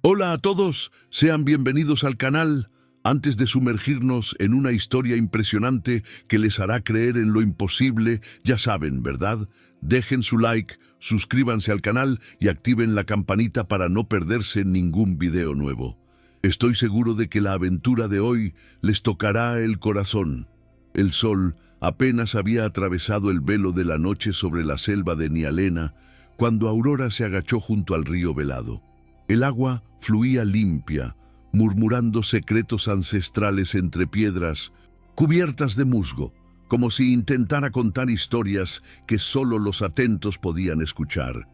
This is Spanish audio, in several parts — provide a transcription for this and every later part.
Hola a todos, sean bienvenidos al canal. Antes de sumergirnos en una historia impresionante que les hará creer en lo imposible, ya saben, ¿verdad? Dejen su like, suscríbanse al canal y activen la campanita para no perderse ningún video nuevo. Estoy seguro de que la aventura de hoy les tocará el corazón. El sol apenas había atravesado el velo de la noche sobre la selva de Nyalena cuando Aurora se agachó junto al río velado. El agua fluía limpia, murmurando secretos ancestrales entre piedras cubiertas de musgo, como si intentara contar historias que solo los atentos podían escuchar.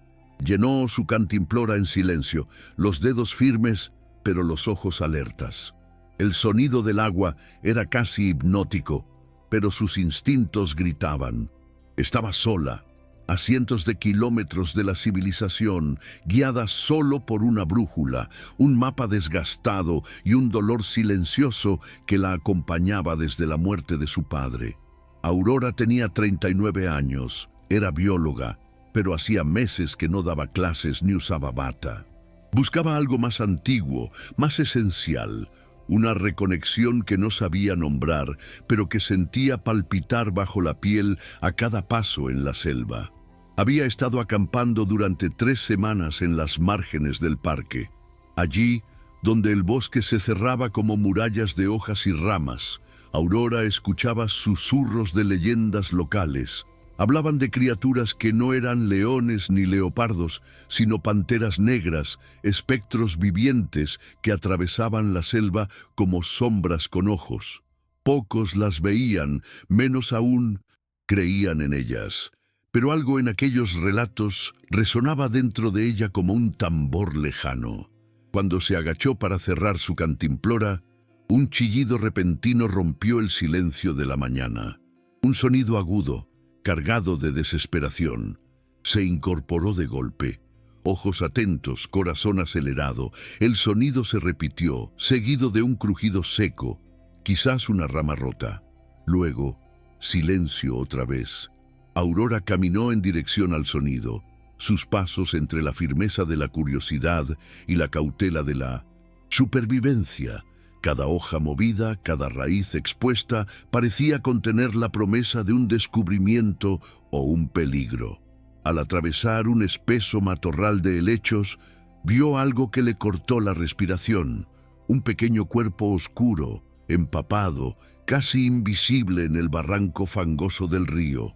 Llenó su cantimplora en silencio, los dedos firmes, pero los ojos alertas. El sonido del agua era casi hipnótico, pero sus instintos gritaban. Estaba sola, a cientos de kilómetros de la civilización, guiada solo por una brújula, un mapa desgastado y un dolor silencioso que la acompañaba desde la muerte de su padre. Aurora tenía 39 años, era bióloga, pero hacía meses que no daba clases ni usaba bata. Buscaba algo más antiguo, más esencial, una reconexión que no sabía nombrar, pero que sentía palpitar bajo la piel a cada paso en la selva. Había estado acampando durante 3 semanas en las márgenes del parque. Allí, donde el bosque se cerraba como murallas de hojas y ramas, Aurora escuchaba susurros de leyendas locales. Hablaban de criaturas que no eran leones ni leopardos, sino panteras negras, espectros vivientes que atravesaban la selva como sombras con ojos. Pocos las veían, menos aún creían en ellas. Pero algo en aquellos relatos resonaba dentro de ella como un tambor lejano. Cuando se agachó para cerrar su cantimplora, un chillido repentino rompió el silencio de la mañana. Un sonido agudo, cargado de desesperación, se incorporó de golpe. Ojos atentos, corazón acelerado, el sonido se repitió, seguido de un crujido seco, quizás una rama rota. Luego, silencio otra vez. Aurora caminó en dirección al sonido, sus pasos entre la firmeza de la curiosidad y la cautela de la supervivencia. Cada hoja movida, cada raíz expuesta, parecía contener la promesa de un descubrimiento o un peligro. Al atravesar un espeso matorral de helechos, vio algo que le cortó la respiración, un pequeño cuerpo oscuro, empapado, casi invisible en el barranco fangoso del río.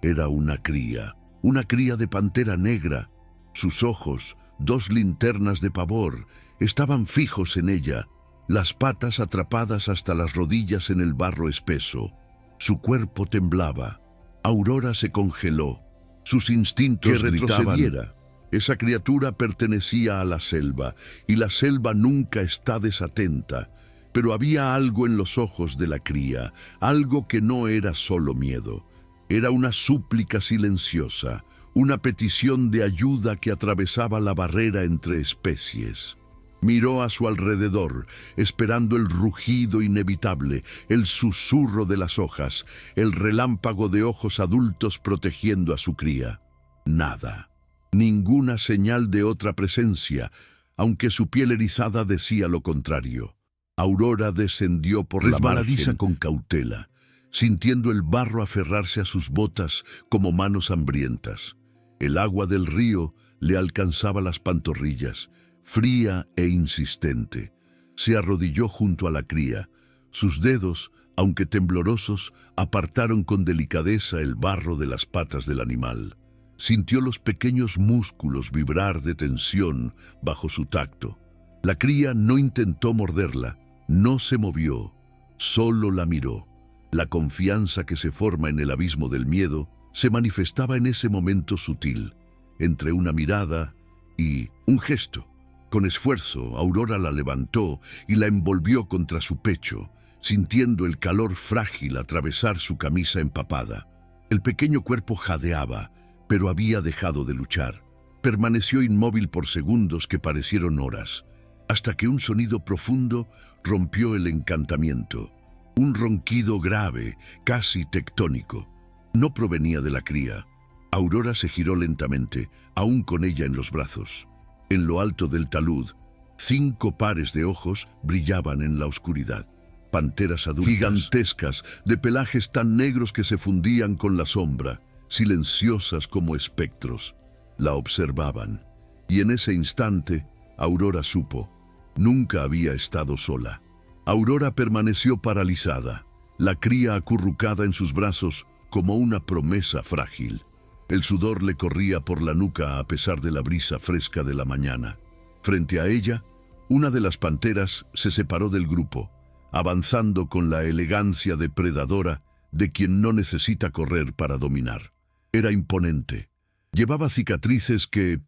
Era una cría de pantera negra. Sus ojos, 2 linternas de pavor, estaban fijos en ella, las patas atrapadas hasta las rodillas en el barro espeso. Su cuerpo temblaba. Aurora se congeló. Sus instintos que retrocediera. Gritaban. Esa criatura pertenecía a la selva, y la selva nunca está desatenta. Pero había algo en los ojos de la cría, algo que no era solo miedo. Era una súplica silenciosa, una petición de ayuda que atravesaba la barrera entre especies. Miró a su alrededor, esperando el rugido inevitable, el susurro de las hojas, el relámpago de ojos adultos protegiendo a su cría. Nada, ninguna señal de otra presencia, aunque su piel erizada decía lo contrario. Aurora descendió por la margen con cautela, sintiendo el barro aferrarse a sus botas como manos hambrientas. El agua del río le alcanzaba las pantorrillas, fría e insistente. Se arrodilló junto a la cría. Sus dedos, aunque temblorosos, apartaron con delicadeza el barro de las patas del animal. Sintió los pequeños músculos vibrar de tensión bajo su tacto. La cría no intentó morderla, no se movió, solo la miró. La confianza que se forma en el abismo del miedo se manifestaba en ese momento sutil, entre una mirada y un gesto. Con esfuerzo, Aurora la levantó y la envolvió contra su pecho, sintiendo el calor frágil atravesar su camisa empapada. El pequeño cuerpo jadeaba, pero había dejado de luchar. Permaneció inmóvil por segundos que parecieron horas, hasta que un sonido profundo rompió el encantamiento. Un ronquido grave, casi tectónico. No provenía de la cría. Aurora se giró lentamente, aún con ella en los brazos. En lo alto del talud, 5 pares de ojos brillaban en la oscuridad. Panteras adultas, gigantescas, de pelajes tan negros que se fundían con la sombra, silenciosas como espectros. La observaban, y en ese instante, Aurora supo. Nunca había estado sola. Aurora permaneció paralizada, la cría acurrucada en sus brazos como una promesa frágil. El sudor le corría por la nuca a pesar de la brisa fresca de la mañana. Frente a ella, una de las panteras se separó del grupo, avanzando con la elegancia depredadora de quien no necesita correr para dominar. Era imponente. Llevaba cicatrices que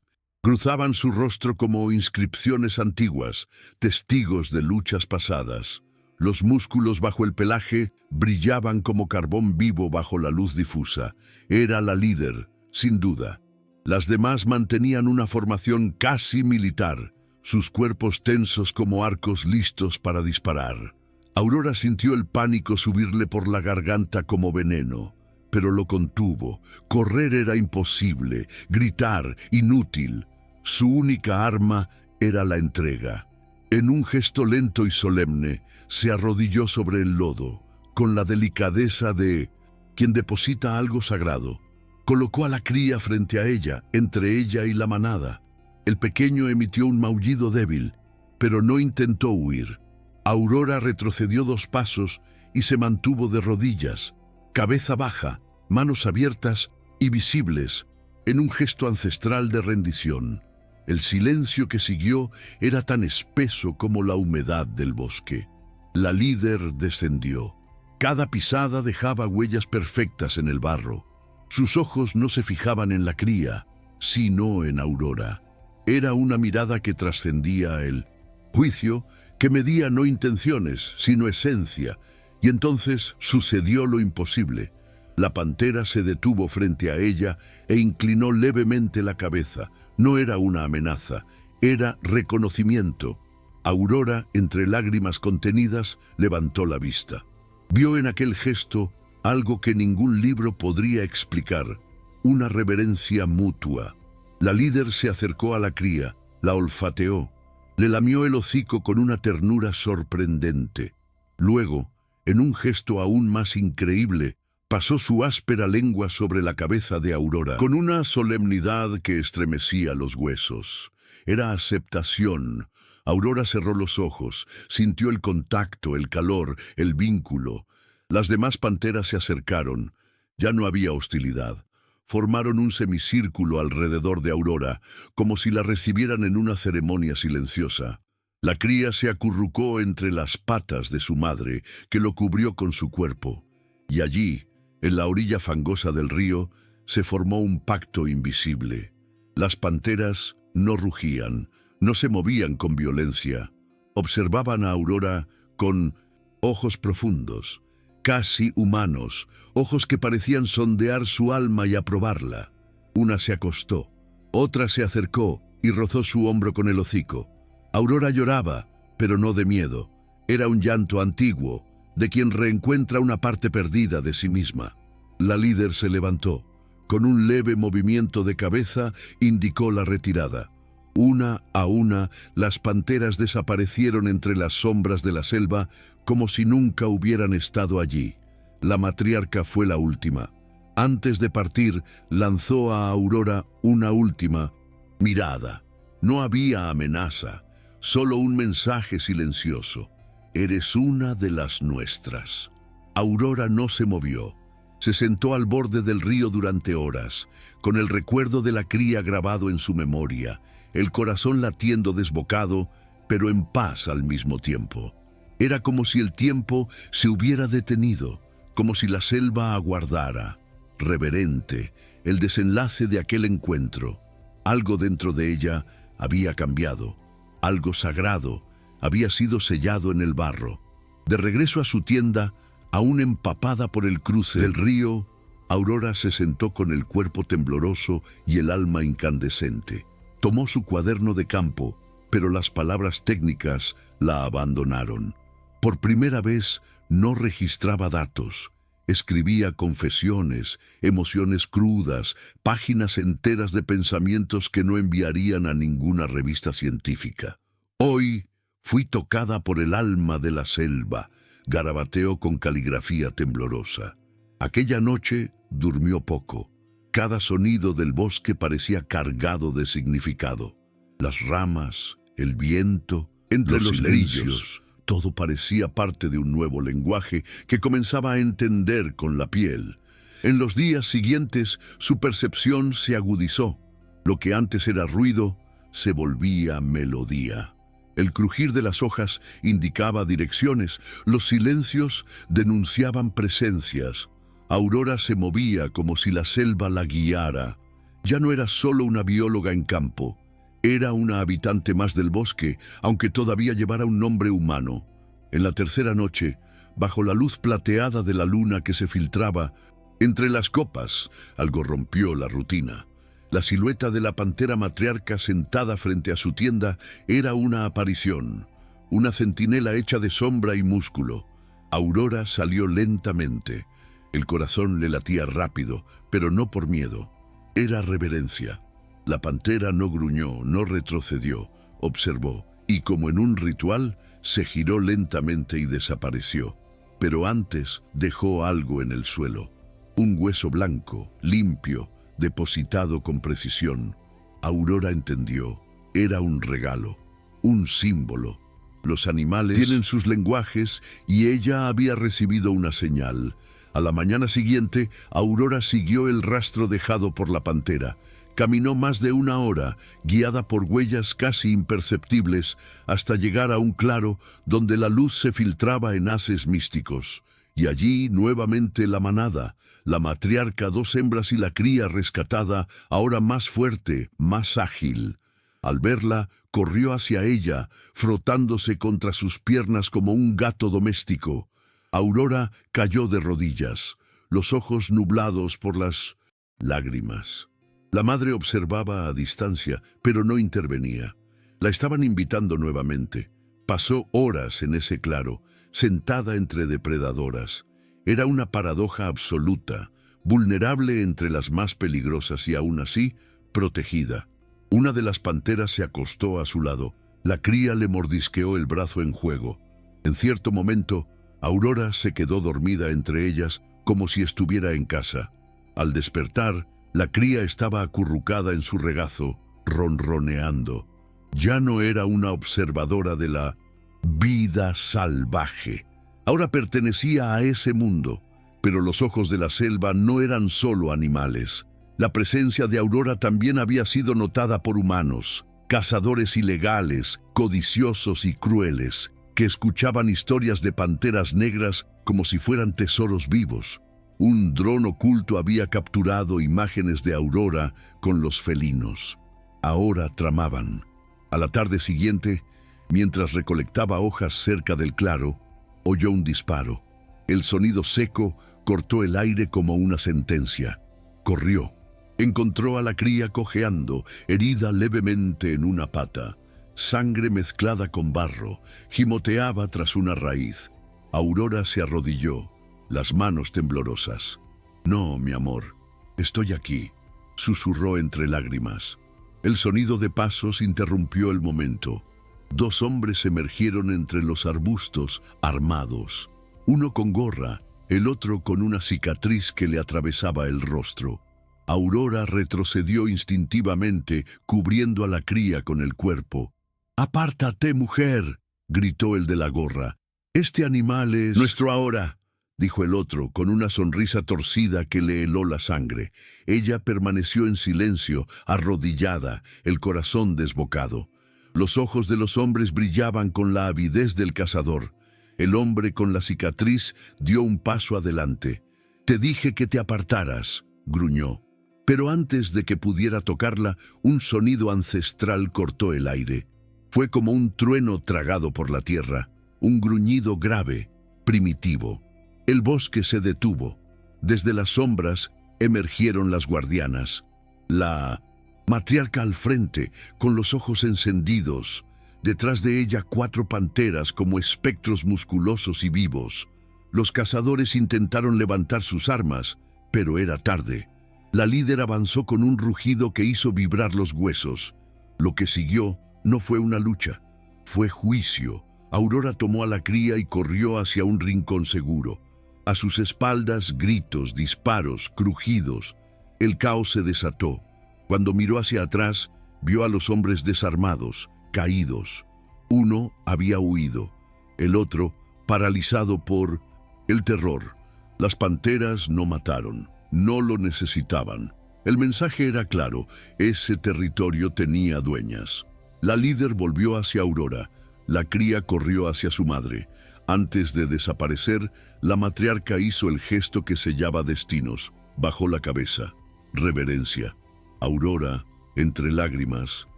cruzaban su rostro como inscripciones antiguas, testigos de luchas pasadas. Los músculos bajo el pelaje brillaban como carbón vivo bajo la luz difusa. Era la líder, sin duda. Las demás mantenían una formación casi militar, sus cuerpos tensos como arcos listos para disparar. Aurora sintió el pánico subirle por la garganta como veneno, pero lo contuvo. Correr era imposible, gritar inútil. Su única arma era la entrega. En un gesto lento y solemne, se arrodilló sobre el lodo, con la delicadeza de quien deposita algo sagrado. Colocó a la cría frente a ella, entre ella y la manada. El pequeño emitió un maullido débil, pero no intentó huir. Aurora retrocedió 2 pasos y se mantuvo de rodillas, cabeza baja, manos abiertas y visibles, en un gesto ancestral de rendición. El silencio que siguió era tan espeso como la humedad del bosque. La líder descendió. Cada pisada dejaba huellas perfectas en el barro. Sus ojos no se fijaban en la cría, sino en Aurora. Era una mirada que trascendía el juicio, que medía no intenciones, sino esencia, y entonces sucedió lo imposible. La pantera se detuvo frente a ella e inclinó levemente la cabeza. No era una amenaza, era reconocimiento. Aurora, entre lágrimas contenidas, levantó la vista. Vio en aquel gesto algo que ningún libro podría explicar, una reverencia mutua. La líder se acercó a la cría, la olfateó, le lamió el hocico con una ternura sorprendente. Luego, en un gesto aún más increíble, pasó su áspera lengua sobre la cabeza de Aurora, con una solemnidad que estremecía los huesos. Era aceptación. Aurora cerró los ojos, sintió el contacto, el calor, el vínculo. Las demás panteras se acercaron. Ya no había hostilidad. Formaron un semicírculo alrededor de Aurora, como si la recibieran en una ceremonia silenciosa. La cría se acurrucó entre las patas de su madre, que lo cubrió con su cuerpo. Y allí, en la orilla fangosa del río, se formó un pacto invisible. Las panteras no rugían, no se movían con violencia. Observaban a Aurora con ojos profundos, casi humanos, ojos que parecían sondear su alma y aprobarla. Una se acostó, otra se acercó y rozó su hombro con el hocico. Aurora lloraba, pero no de miedo. Era un llanto antiguo, de quien reencuentra una parte perdida de sí misma. La líder se levantó. Con un leve movimiento de cabeza indicó la retirada. Una a una, las panteras desaparecieron entre las sombras de la selva como si nunca hubieran estado allí. La matriarca fue la última. Antes de partir, lanzó a Aurora una última mirada. No había amenaza, solo un mensaje silencioso. Eres una de las nuestras. Aurora no se movió. Se sentó al borde del río durante horas, con el recuerdo de la cría grabado en su memoria, el corazón latiendo desbocado, pero en paz al mismo tiempo. Era como si el tiempo se hubiera detenido, como si la selva aguardara, reverente, el desenlace de aquel encuentro. Algo dentro de ella había cambiado, algo sagrado había sido sellado en el barro. De regreso a su tienda, aún empapada por el cruce del río, Aurora se sentó con el cuerpo tembloroso y el alma incandescente. Tomó su cuaderno de campo, pero las palabras técnicas la abandonaron. Por primera vez no registraba datos. Escribía confesiones, emociones crudas, páginas enteras de pensamientos que no enviarían a ninguna revista científica. Hoy fui tocada por el alma de la selva, garabateó con caligrafía temblorosa. Aquella noche durmió poco. Cada sonido del bosque parecía cargado de significado. Las ramas, el viento, entre los grillos, todo parecía parte de un nuevo lenguaje que comenzaba a entender con la piel. En los días siguientes su percepción se agudizó. Lo que antes era ruido se volvía melodía. El crujir de las hojas indicaba direcciones, los silencios denunciaban presencias. Aurora se movía como si la selva la guiara. Ya no era solo una bióloga en campo, era una habitante más del bosque, aunque todavía llevara un nombre humano. En la tercera noche, bajo la luz plateada de la luna que se filtraba entre las copas, algo rompió la rutina. La silueta de la pantera matriarca sentada frente a su tienda era una aparición, una centinela hecha de sombra y músculo. Aurora salió lentamente. El corazón le latía rápido, pero no por miedo. Era reverencia. La pantera no gruñó, no retrocedió, observó, y como en un ritual, se giró lentamente y desapareció. Pero antes dejó algo en el suelo. Un hueso blanco, limpio, depositado con precisión. Aurora entendió. Era un regalo, un símbolo. Los animales tienen sus lenguajes y ella había recibido una señal. A la mañana siguiente, Aurora siguió el rastro dejado por la pantera. Caminó más de una hora, guiada por huellas casi imperceptibles, hasta llegar a un claro donde la luz se filtraba en haces místicos. Y allí, nuevamente, la manada, la matriarca, dos hembras y la cría rescatada, ahora más fuerte, más ágil. Al verla, corrió hacia ella, frotándose contra sus piernas como un gato doméstico. Aurora cayó de rodillas, los ojos nublados por las lágrimas. La madre observaba a distancia, pero no intervenía. La estaban invitando nuevamente. Pasó horas en ese claro, sentada entre depredadoras. Era una paradoja absoluta, vulnerable entre las más peligrosas y aún así, protegida. Una de las panteras se acostó a su lado. La cría le mordisqueó el brazo en juego. En cierto momento, Aurora se quedó dormida entre ellas como si estuviera en casa. Al despertar, la cría estaba acurrucada en su regazo, ronroneando. Ya no era una observadora de la vida salvaje. Ahora pertenecía a ese mundo, pero los ojos de la selva no eran solo animales. La presencia de Aurora también había sido notada por humanos, cazadores ilegales, codiciosos y crueles, que escuchaban historias de panteras negras como si fueran tesoros vivos. Un dron oculto había capturado imágenes de Aurora con los felinos. Ahora tramaban. A la tarde siguiente, mientras recolectaba hojas cerca del claro, oyó un disparo. El sonido seco cortó el aire como una sentencia. Corrió. Encontró a la cría cojeando, herida levemente en una pata. Sangre mezclada con barro, gimoteaba tras una raíz. Aurora se arrodilló, las manos temblorosas. «No, mi amor, estoy aquí», susurró entre lágrimas. El sonido de pasos interrumpió el momento. Dos hombres emergieron entre los arbustos, armados. Uno con gorra, el otro con una cicatriz que le atravesaba el rostro. Aurora retrocedió instintivamente, cubriendo a la cría con el cuerpo. «¡Apártate, mujer!», gritó el de la gorra. «Este animal es nuestro ahora», dijo el otro, con una sonrisa torcida que le heló la sangre. Ella permaneció en silencio, arrodillada, el corazón desbocado. Los ojos de los hombres brillaban con la avidez del cazador. El hombre con la cicatriz dio un paso adelante. «Te dije que te apartaras», gruñó. Pero antes de que pudiera tocarla, un sonido ancestral cortó el aire. Fue como un trueno tragado por la tierra, un gruñido grave, primitivo. El bosque se detuvo. Desde las sombras emergieron las guardianas. La matriarca al frente, con los ojos encendidos. Detrás de ella 4 panteras como espectros musculosos y vivos. Los cazadores intentaron levantar sus armas, pero era tarde. La líder avanzó con un rugido que hizo vibrar los huesos. Lo que siguió no fue una lucha. Fue juicio. Aurora tomó a la cría y corrió hacia un rincón seguro. A sus espaldas, gritos, disparos, crujidos. El caos se desató. Cuando miró hacia atrás, vio a los hombres desarmados, caídos. Uno había huido, el otro paralizado por el terror. Las panteras no mataron, no lo necesitaban. El mensaje era claro, ese territorio tenía dueñas. La líder volvió hacia Aurora, la cría corrió hacia su madre. Antes de desaparecer, la matriarca hizo el gesto que sellaba destinos. Bajó la cabeza. Reverencia. Aurora, entre lágrimas,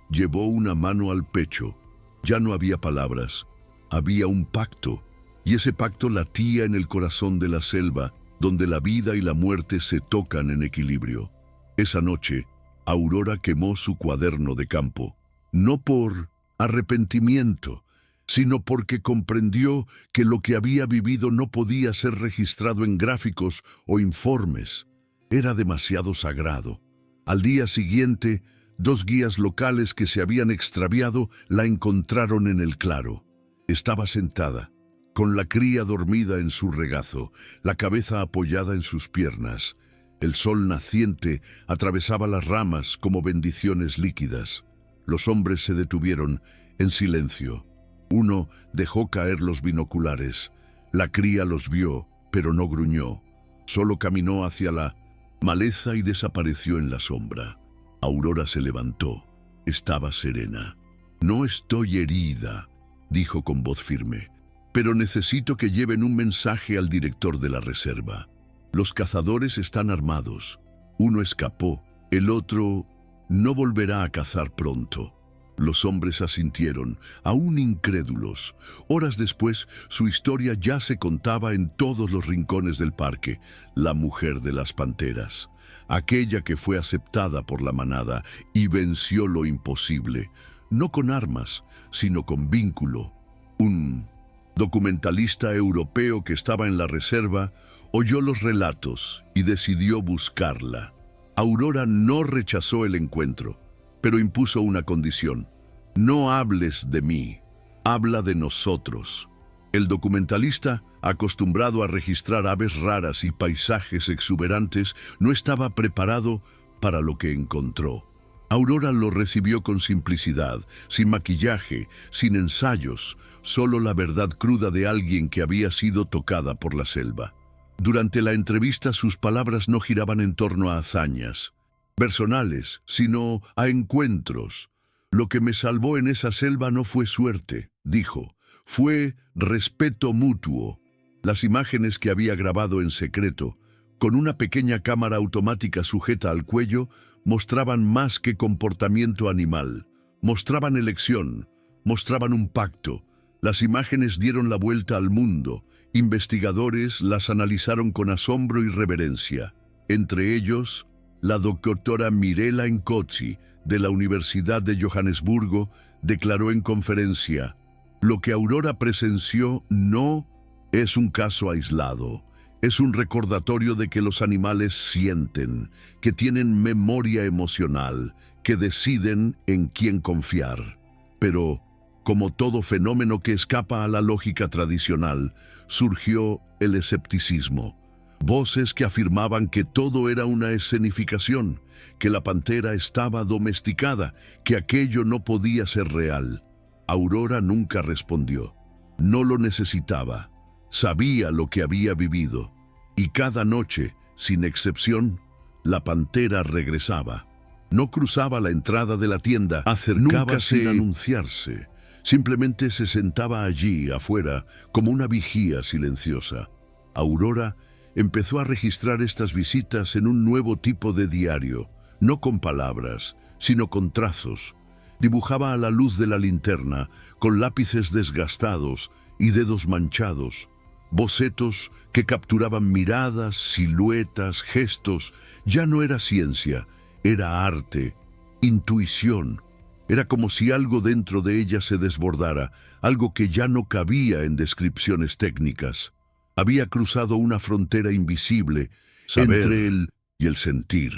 llevó una mano al pecho. Ya no había palabras. Había un pacto. Y ese pacto latía en el corazón de la selva, donde la vida y la muerte se tocan en equilibrio. Esa noche, Aurora quemó su cuaderno de campo. No por arrepentimiento, sino porque comprendió que lo que había vivido no podía ser registrado en gráficos o informes. Era demasiado sagrado. Al día siguiente, 2 guías locales que se habían extraviado la encontraron en el claro. Estaba sentada, con la cría dormida en su regazo, la cabeza apoyada en sus piernas. El sol naciente atravesaba las ramas como bendiciones líquidas. Los hombres se detuvieron en silencio. Uno dejó caer los binoculares. La cría los vio, pero no gruñó. Solo caminó hacia la maleza y desapareció en la sombra. Aurora se levantó. Estaba serena. «No estoy herida», dijo con voz firme, «pero necesito que lleven un mensaje al director de la reserva. Los cazadores están armados. Uno escapó, el otro no volverá a cazar pronto». Los hombres asintieron, aún incrédulos. Horas después, su historia ya se contaba en todos los rincones del parque. La mujer de las panteras, aquella que fue aceptada por la manada y venció lo imposible, no con armas, sino con vínculo. Un documentalista europeo que estaba en la reserva oyó los relatos y decidió buscarla. Aurora no rechazó el encuentro, pero impuso una condición: «No hables de mí, habla de nosotros». El documentalista, acostumbrado a registrar aves raras y paisajes exuberantes, no estaba preparado para lo que encontró. Aurora lo recibió con simplicidad, sin maquillaje, sin ensayos, solo la verdad cruda de alguien que había sido tocada por la selva. Durante la entrevista sus palabras no giraban en torno a hazañas personales, sino a encuentros. «Lo que me salvó en esa selva no fue suerte», dijo, «fue respeto mutuo». Las imágenes que había grabado en secreto, con una pequeña cámara automática sujeta al cuello, mostraban más que comportamiento animal. Mostraban elección, mostraban un pacto. Las imágenes dieron la vuelta al mundo. Investigadores las analizaron con asombro y reverencia. Entre ellos, la doctora Mirela Nkotsi, de la Universidad de Johannesburgo, declaró en conferencia: «Lo que Aurora presenció no es un caso aislado. Es un recordatorio de que los animales sienten, que tienen memoria emocional, que deciden en quién confiar». Pero, como todo fenómeno que escapa a la lógica tradicional, surgió el escepticismo. Voces que afirmaban que todo era una escenificación, que la pantera estaba domesticada, que aquello no podía ser real. Aurora nunca respondió. No lo necesitaba. Sabía lo que había vivido. Y cada noche, sin excepción, la pantera regresaba. No cruzaba la entrada de la tienda, acercaba sin anunciarse. Simplemente se sentaba allí, afuera, como una vigía silenciosa. Aurora empezó a registrar estas visitas en un nuevo tipo de diario, no con palabras, sino con trazos. Dibujaba a la luz de la linterna, con lápices desgastados y dedos manchados, bocetos que capturaban miradas, siluetas, gestos. Ya no era ciencia, era arte, intuición. Era como si algo dentro de ella se desbordara, algo que ya no cabía en descripciones técnicas. Había cruzado una frontera invisible entre él y el sentir.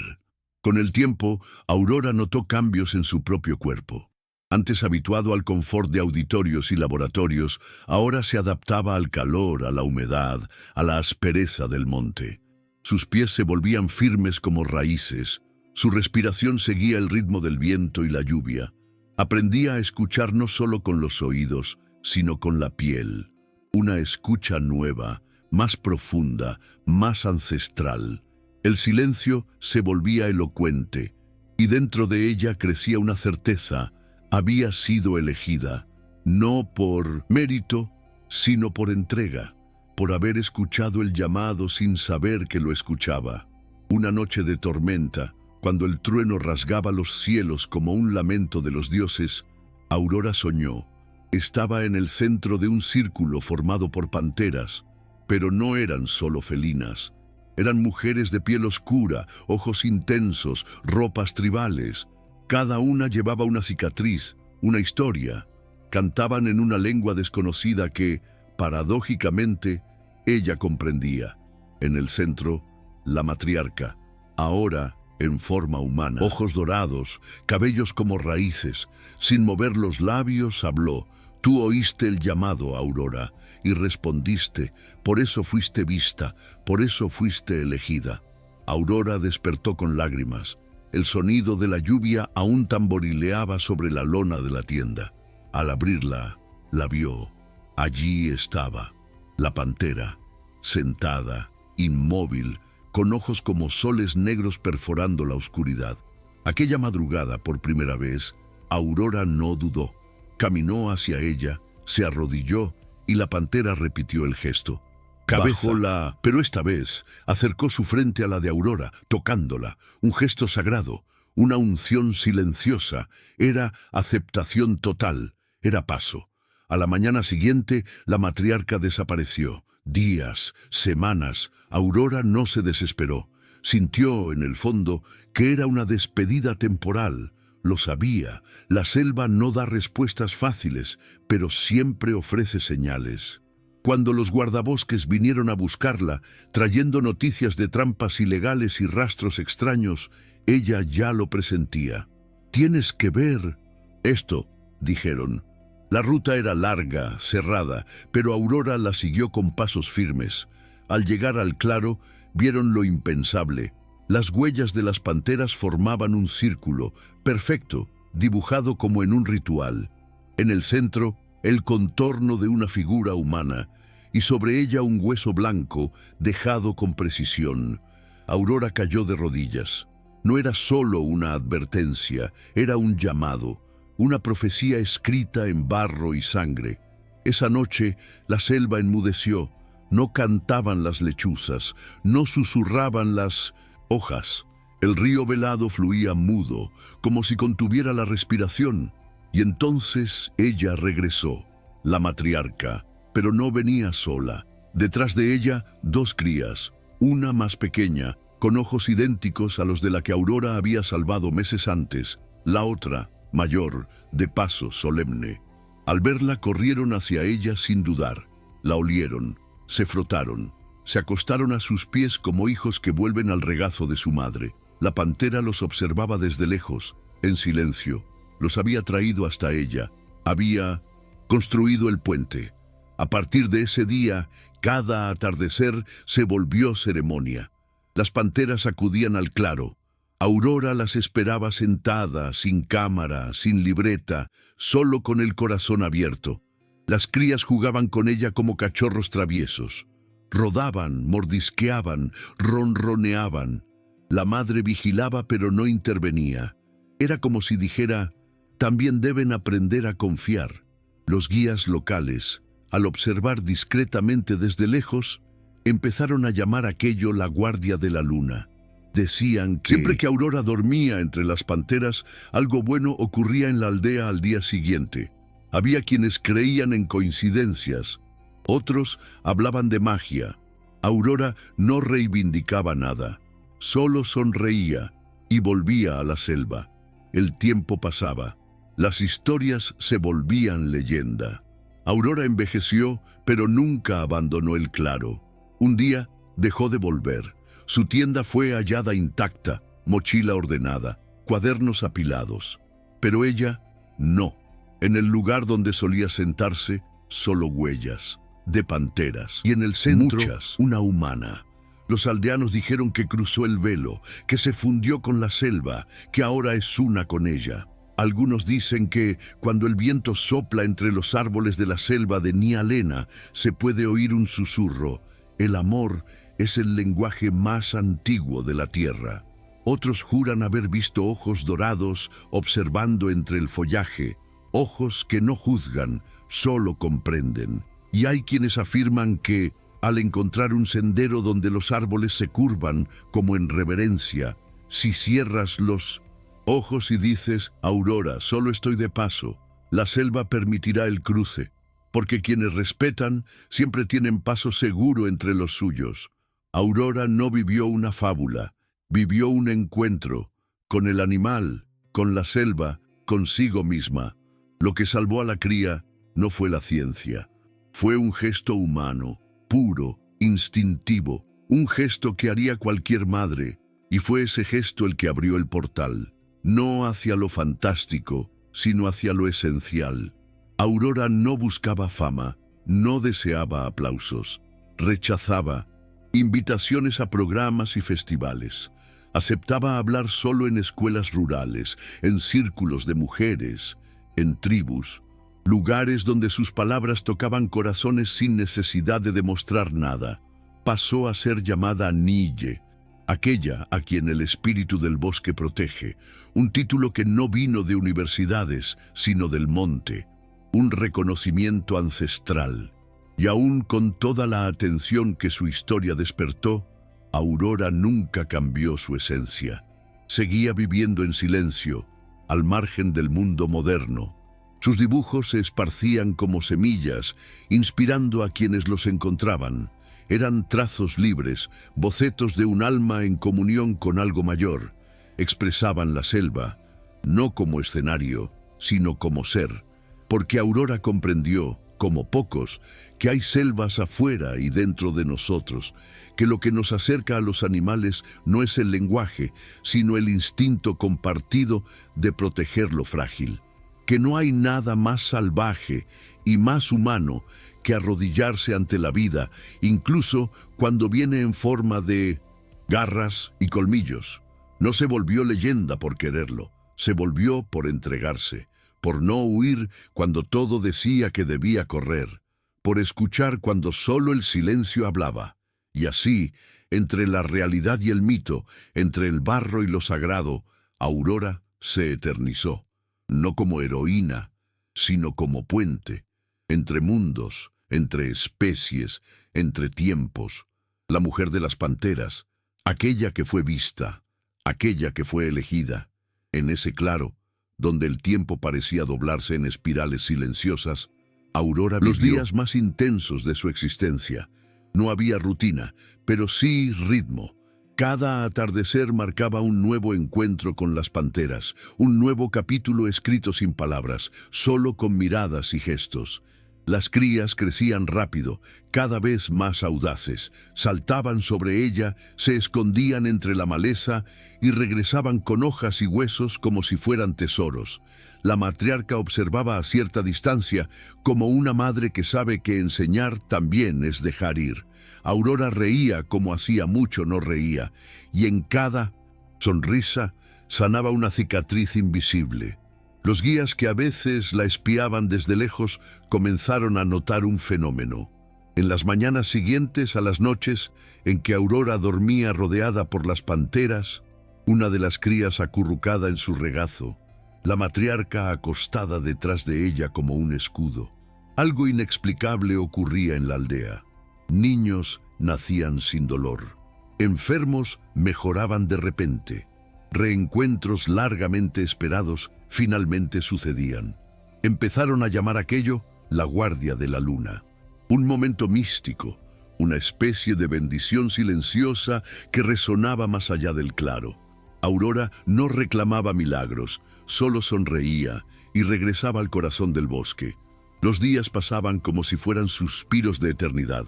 Con el tiempo, Aurora notó cambios en su propio cuerpo. Antes habituado al confort de auditorios y laboratorios, ahora se adaptaba al calor, a la humedad, a la aspereza del monte. Sus pies se volvían firmes como raíces, su respiración seguía el ritmo del viento y la lluvia. Aprendía a escuchar no solo con los oídos, sino con la piel. Una escucha nueva, más profunda, más ancestral. El silencio se volvía elocuente, y dentro de ella crecía una certeza: había sido elegida, no por mérito, sino por entrega, por haber escuchado el llamado sin saber que lo escuchaba. Una noche de tormenta, cuando el trueno rasgaba los cielos como un lamento de los dioses, Aurora soñó. Estaba en el centro de un círculo formado por panteras, pero no eran solo felinas. Eran mujeres de piel oscura, ojos intensos, ropas tribales. Cada una llevaba una cicatriz, una historia. Cantaban en una lengua desconocida que, paradójicamente, ella comprendía. En el centro, la matriarca, ahora en forma humana. Ojos dorados, cabellos como raíces. Sin mover los labios, habló. Tú oíste el llamado, Aurora, y respondiste. Por eso fuiste vista, por eso fuiste elegida. Aurora despertó con lágrimas. El sonido de la lluvia aún tamborileaba sobre la lona de la tienda. Al abrirla, la vio. Allí estaba, la pantera, sentada, inmóvil, con ojos como soles negros perforando la oscuridad. Aquella madrugada, por primera vez, Aurora no dudó. Caminó hacia ella, se arrodilló y la pantera repitió el gesto. Bajóla, pero esta vez acercó su frente a la de Aurora, tocándola, un gesto sagrado, una unción silenciosa. Era aceptación total, era paso. A la mañana siguiente, la matriarca desapareció. Días, semanas, Aurora no se desesperó. Sintió, en el fondo, que era una despedida temporal. Lo sabía, la selva no da respuestas fáciles, pero siempre ofrece señales. Cuando los guardabosques vinieron a buscarla, trayendo noticias de trampas ilegales y rastros extraños, ella ya lo presentía. «Tienes que ver esto», dijeron. La ruta era larga, cerrada, pero Aurora la siguió con pasos firmes. Al llegar al claro, vieron lo impensable. Las huellas de las panteras formaban un círculo, perfecto, dibujado como en un ritual. En el centro, el contorno de una figura humana, y sobre ella un hueso blanco, dejado con precisión. Aurora cayó de rodillas. No era solo una advertencia, era un llamado, una profecía escrita en barro y sangre. Esa noche, la selva enmudeció. No cantaban las lechuzas, no susurraban las hojas. El río velado fluía mudo, como si contuviera la respiración. Y entonces ella regresó, la matriarca, pero no venía sola. Detrás de ella, dos crías, una más pequeña, con ojos idénticos a los de la que Aurora había salvado meses antes, la otra, mayor, de paso solemne. Al verla corrieron hacia ella sin dudar. La olieron, se frotaron, se acostaron a sus pies como hijos que vuelven al regazo de su madre. La pantera los observaba desde lejos, en silencio. Los había traído hasta ella, había construido el puente. A partir de ese día, cada atardecer se volvió ceremonia. Las panteras acudían al claro. Aurora las esperaba sentada, sin cámara, sin libreta, solo con el corazón abierto. Las crías jugaban con ella como cachorros traviesos. Rodaban, mordisqueaban, ronroneaban. La madre vigilaba pero no intervenía. Era como si dijera: también deben aprender a confiar. Los guías locales, al observar discretamente desde lejos, empezaron a llamar aquello la guardia de la luna. Decían que siempre que Aurora dormía entre las panteras, algo bueno ocurría en la aldea al día siguiente. Había quienes creían en coincidencias, otros hablaban de magia. Aurora no reivindicaba nada, solo sonreía y volvía a la selva. El tiempo pasaba, las historias se volvían leyenda. Aurora envejeció, pero nunca abandonó el claro. Un día dejó de volver. Su tienda fue hallada intacta, mochila ordenada, cuadernos apilados. Pero ella No. En el lugar donde solía sentarse, solo huellas de panteras. Y en el centro, muchas, una humana. Los aldeanos dijeron que cruzó el velo, que se fundió con la selva, que ahora es una con ella. Algunos dicen que, cuando el viento sopla entre los árboles de la selva de Nialena, se puede oír un susurro. El amor es el lenguaje más antiguo de la tierra. Otros juran haber visto ojos dorados observando entre el follaje, ojos que no juzgan, solo comprenden. Y hay quienes afirman que, al encontrar un sendero donde los árboles se curvan como en reverencia, si cierras los ojos y dices, Aurora, solo estoy de paso, la selva permitirá el cruce, porque quienes respetan siempre tienen paso seguro entre los suyos. Aurora no vivió una fábula, vivió un encuentro, con el animal, con la selva, consigo misma. Lo que salvó a la cría no fue la ciencia, fue un gesto humano, puro, instintivo, un gesto que haría cualquier madre, y fue ese gesto el que abrió el portal, no hacia lo fantástico, sino hacia lo esencial. Aurora no buscaba fama, no deseaba aplausos, rechazaba invitaciones a programas y festivales. Aceptaba hablar solo en escuelas rurales, en círculos de mujeres, en tribus, lugares donde sus palabras tocaban corazones sin necesidad de demostrar nada. Pasó a ser llamada Niye, aquella a quien el espíritu del bosque protege, un título que no vino de universidades, sino del monte, un reconocimiento ancestral. Y aún con toda la atención que su historia despertó, Aurora nunca cambió su esencia. Seguía viviendo en silencio, al margen del mundo moderno. Sus dibujos se esparcían como semillas, inspirando a quienes los encontraban. Eran trazos libres, bocetos de un alma en comunión con algo mayor. Expresaban la selva, no como escenario, sino como ser, porque Aurora comprendió, como pocos, que hay selvas afuera y dentro de nosotros, que lo que nos acerca a los animales no es el lenguaje, sino el instinto compartido de proteger lo frágil, que no hay nada más salvaje y más humano que arrodillarse ante la vida, incluso cuando viene en forma de garras y colmillos. No se volvió leyenda por quererlo, se volvió por entregarse, por no huir cuando todo decía que debía correr, por escuchar cuando solo el silencio hablaba. Y así, entre la realidad y el mito, entre el barro y lo sagrado, Aurora se eternizó, no como heroína, sino como puente, entre mundos, entre especies, entre tiempos, la mujer de las panteras, aquella que fue vista, aquella que fue elegida, en ese claro, donde el tiempo parecía doblarse en espirales silenciosas, Aurora vivió los días más intensos de su existencia. No había rutina, pero sí ritmo. Cada atardecer marcaba un nuevo encuentro con las panteras, un nuevo capítulo escrito sin palabras, solo con miradas y gestos. Las crías crecían rápido, cada vez más audaces, saltaban sobre ella, se escondían entre la maleza y regresaban con hojas y huesos como si fueran tesoros. La matriarca observaba a cierta distancia, como una madre que sabe que enseñar también es dejar ir. Aurora reía como hacía mucho no reía, y en cada sonrisa sanaba una cicatriz invisible. Los guías que a veces la espiaban desde lejos comenzaron a notar un fenómeno. En las mañanas siguientes a las noches en que Aurora dormía rodeada por las panteras, una de las crías acurrucada en su regazo, la matriarca acostada detrás de ella como un escudo. Algo inexplicable ocurría en la aldea. Niños nacían sin dolor. Enfermos mejoraban de repente. Reencuentros largamente esperados finalmente sucedían. Empezaron a llamar aquello la guardia de la luna. Un momento místico, una especie de bendición silenciosa que resonaba más allá del claro. Aurora no reclamaba milagros, solo sonreía y regresaba al corazón del bosque. Los días pasaban como si fueran suspiros de eternidad.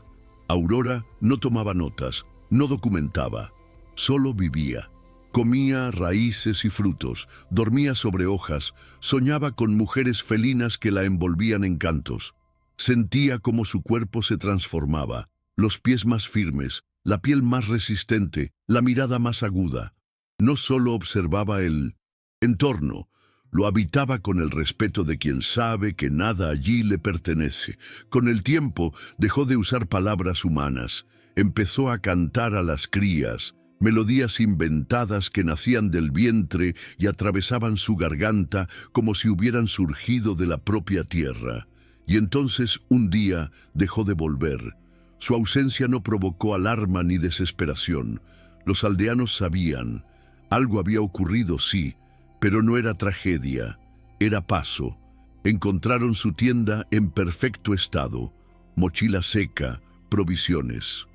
Aurora no tomaba notas, no documentaba, solo vivía. Comía raíces y frutos, dormía sobre hojas, soñaba con mujeres felinas que la envolvían en cantos. Sentía cómo su cuerpo se transformaba, los pies más firmes, la piel más resistente, la mirada más aguda. No solo observaba el entorno, lo habitaba con el respeto de quien sabe que nada allí le pertenece. Con el tiempo dejó de usar palabras humanas, empezó a cantar a las crías, melodías inventadas que nacían del vientre y atravesaban su garganta como si hubieran surgido de la propia tierra. Y entonces un día dejó de volver. Su ausencia no provocó alarma ni desesperación. Los aldeanos sabían. Algo había ocurrido, sí, pero no era tragedia, era paso. Encontraron su tienda en perfecto estado, mochila seca, provisiones,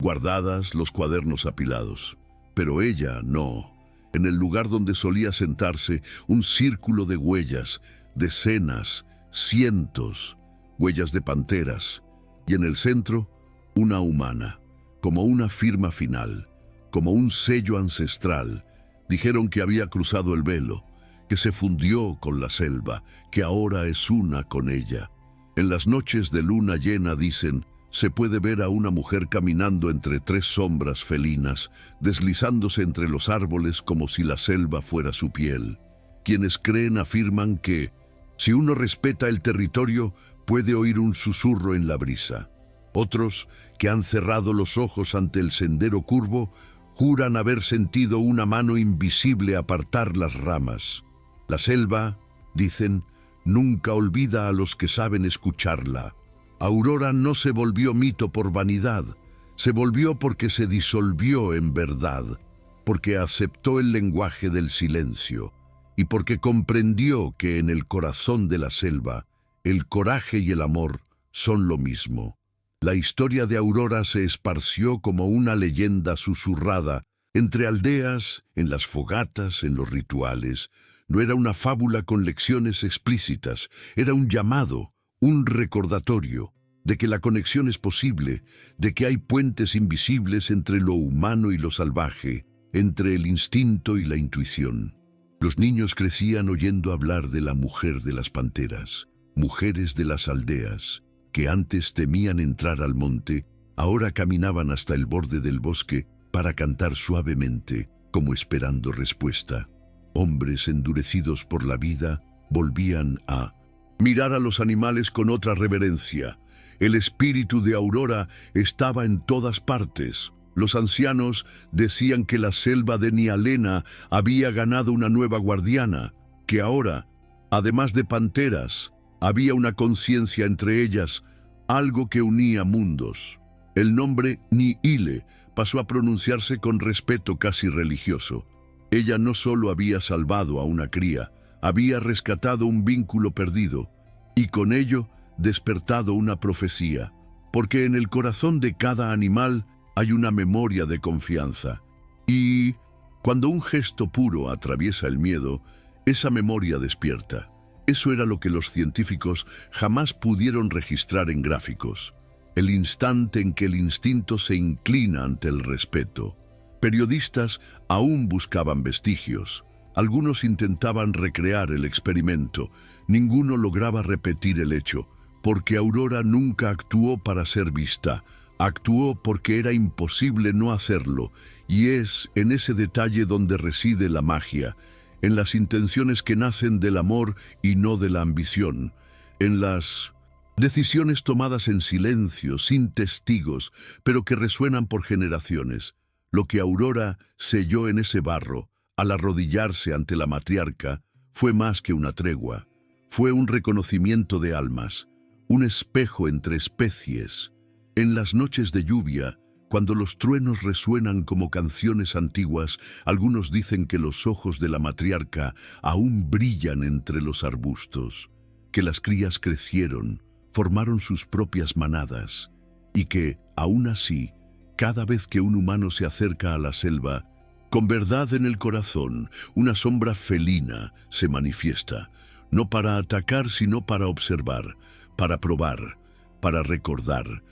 guardadas, los cuadernos apilados. Pero ella no. En el lugar donde solía sentarse, un círculo de huellas, decenas, cientos, huellas de panteras, y en el centro, una humana, como una firma final, como un sello ancestral. Dijeron que había cruzado el velo, que se fundió con la selva, que ahora es una con ella. En las noches de luna llena, dicen, se puede ver a una mujer caminando entre tres sombras felinas, deslizándose entre los árboles como si la selva fuera su piel. Quienes creen afirman que, si uno respeta el territorio, puede oír un susurro en la brisa. Otros, que han cerrado los ojos ante el sendero curvo, juran haber sentido una mano invisible apartar las ramas. La selva, dicen, nunca olvida a los que saben escucharla. Aurora no se volvió mito por vanidad, se volvió porque se disolvió en verdad, porque aceptó el lenguaje del silencio y porque comprendió que en el corazón de la selva el coraje y el amor son lo mismo. La historia de Aurora se esparció como una leyenda susurrada entre aldeas, en las fogatas, en los rituales. No era una fábula con lecciones explícitas, era un llamado, un recordatorio de que la conexión es posible, de que hay puentes invisibles entre lo humano y lo salvaje, entre el instinto y la intuición. Los niños crecían oyendo hablar de la mujer de las panteras, mujeres de las aldeas, que antes temían entrar al monte, ahora caminaban hasta el borde del bosque para cantar suavemente, como esperando respuesta. Hombres endurecidos por la vida volvían a mirar a los animales con otra reverencia. El espíritu de Aurora estaba en todas partes. Los ancianos decían que la selva de Nialena había ganado una nueva guardiana, que ahora, además de panteras, había una conciencia entre ellas, algo que unía mundos. El nombre Niile pasó a pronunciarse con respeto casi religioso. Ella no solo había salvado a una cría, había rescatado un vínculo perdido y con ello despertado una profecía, porque en el corazón de cada animal hay una memoria de confianza. Y cuando un gesto puro atraviesa el miedo, esa memoria despierta. Eso era lo que los científicos jamás pudieron registrar en gráficos. El instante en que el instinto se inclina ante el respeto. Periodistas aún buscaban vestigios. Algunos intentaban recrear el experimento. Ninguno lograba repetir el hecho, porque Aurora nunca actuó para ser vista. Actuó porque era imposible no hacerlo, y es en ese detalle donde reside la magia, en las intenciones que nacen del amor y no de la ambición, en las decisiones tomadas en silencio, sin testigos, pero que resuenan por generaciones. Lo que Aurora selló en ese barro, al arrodillarse ante la matriarca, fue más que una tregua. Fue un reconocimiento de almas, un espejo entre especies. En las noches de lluvia, cuando los truenos resuenan como canciones antiguas, algunos dicen que los ojos de la matriarca aún brillan entre los arbustos, que las crías crecieron, formaron sus propias manadas, y que, aún así, cada vez que un humano se acerca a la selva, con verdad en el corazón, una sombra felina se manifiesta, no para atacar sino para observar, para probar, para recordar,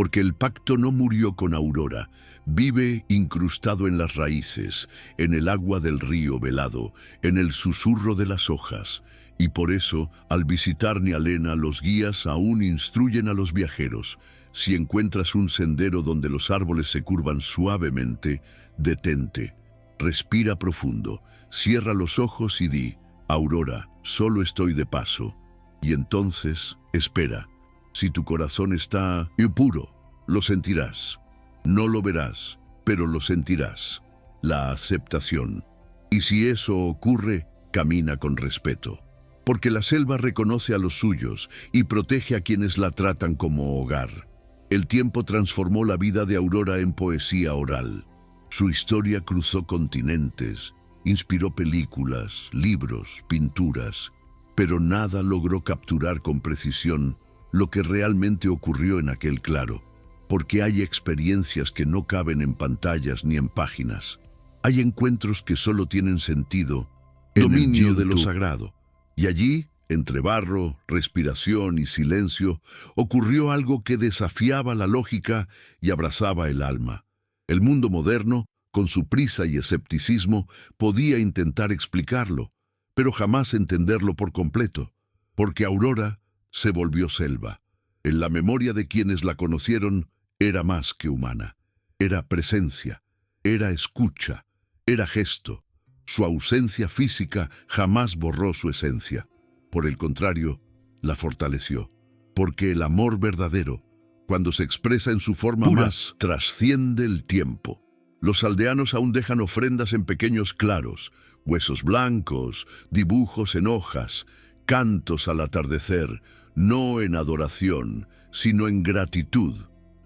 porque el pacto no murió con Aurora, vive incrustado en las raíces, en el agua del río velado, en el susurro de las hojas, y por eso, al visitar Nyalena, los guías aún instruyen a los viajeros: si encuentras un sendero donde los árboles se curvan suavemente, detente, respira profundo, cierra los ojos y di: Aurora, solo estoy de paso. Y entonces, espera. Si tu corazón está impuro, lo sentirás. No lo verás, pero lo sentirás. La aceptación. Y si eso ocurre, camina con respeto. Porque la selva reconoce a los suyos y protege a quienes la tratan como hogar. El tiempo transformó la vida de Aurora en poesía oral. Su historia cruzó continentes, inspiró películas, libros, pinturas, pero nada logró capturar con precisión lo que realmente ocurrió en aquel claro, porque hay experiencias que no caben en pantallas ni en páginas. Hay encuentros que solo tienen sentido en dominio de lo sagrado. Y allí, entre barro, respiración y silencio, ocurrió algo que desafiaba la lógica y abrazaba el alma. El mundo moderno, con su prisa y escepticismo, podía intentar explicarlo, pero jamás entenderlo por completo, porque Aurora se volvió selva. En la memoria de quienes la conocieron, era más que humana. Era presencia, era escucha, era gesto. Su ausencia física jamás borró su esencia. Por el contrario, la fortaleció. Porque el amor verdadero, cuando se expresa en su forma más, trasciende el tiempo. Los aldeanos aún dejan ofrendas en pequeños claros, huesos blancos, dibujos en hojas, cantos al atardecer, no en adoración, sino en gratitud,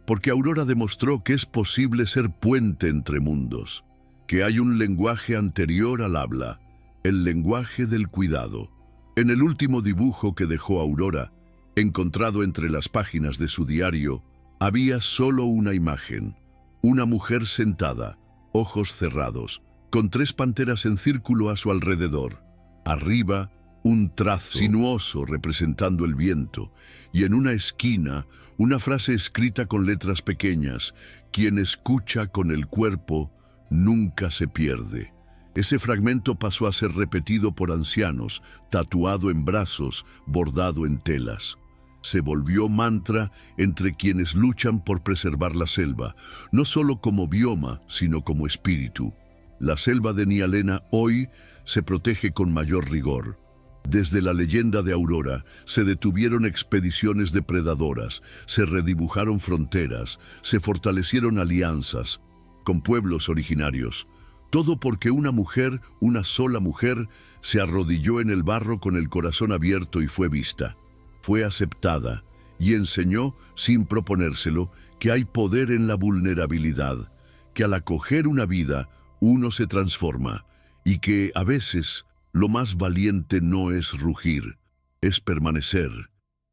porque Aurora demostró que es posible ser puente entre mundos, que hay un lenguaje anterior al habla, el lenguaje del cuidado. En el último dibujo que dejó Aurora, encontrado entre las páginas de su diario, había solo una imagen: una mujer sentada, ojos cerrados, con 3 panteras en círculo a su alrededor. Arriba, un trazo sinuoso representando el viento, y en una esquina, una frase escrita con letras pequeñas: quien escucha con el cuerpo nunca se pierde. Ese fragmento pasó a ser repetido por ancianos, tatuado en brazos, bordado en telas. Se volvió mantra entre quienes luchan por preservar la selva, no solo como bioma, sino como espíritu. La selva de Nyalena hoy se protege con mayor rigor. Desde la leyenda de Aurora se detuvieron expediciones depredadoras, se redibujaron fronteras, se fortalecieron alianzas con pueblos originarios. Todo porque una mujer, una sola mujer, se arrodilló en el barro con el corazón abierto y fue vista. Fue aceptada y enseñó, sin proponérselo, que hay poder en la vulnerabilidad, que al acoger una vida, uno se transforma, y que, a veces, lo más valiente no es rugir, es permanecer.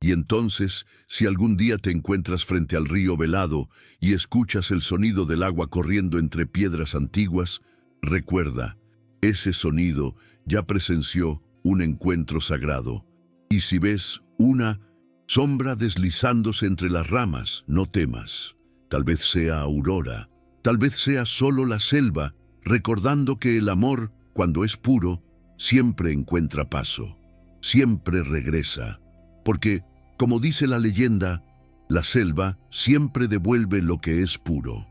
Y entonces, si algún día te encuentras frente al río velado y escuchas el sonido del agua corriendo entre piedras antiguas, recuerda, ese sonido ya presenció un encuentro sagrado. Y si ves una sombra deslizándose entre las ramas, no temas. Tal vez sea Aurora, tal vez sea solo la selva, recordando que el amor, cuando es puro, siempre encuentra paso, siempre regresa, porque, como dice la leyenda, la selva siempre devuelve lo que es puro.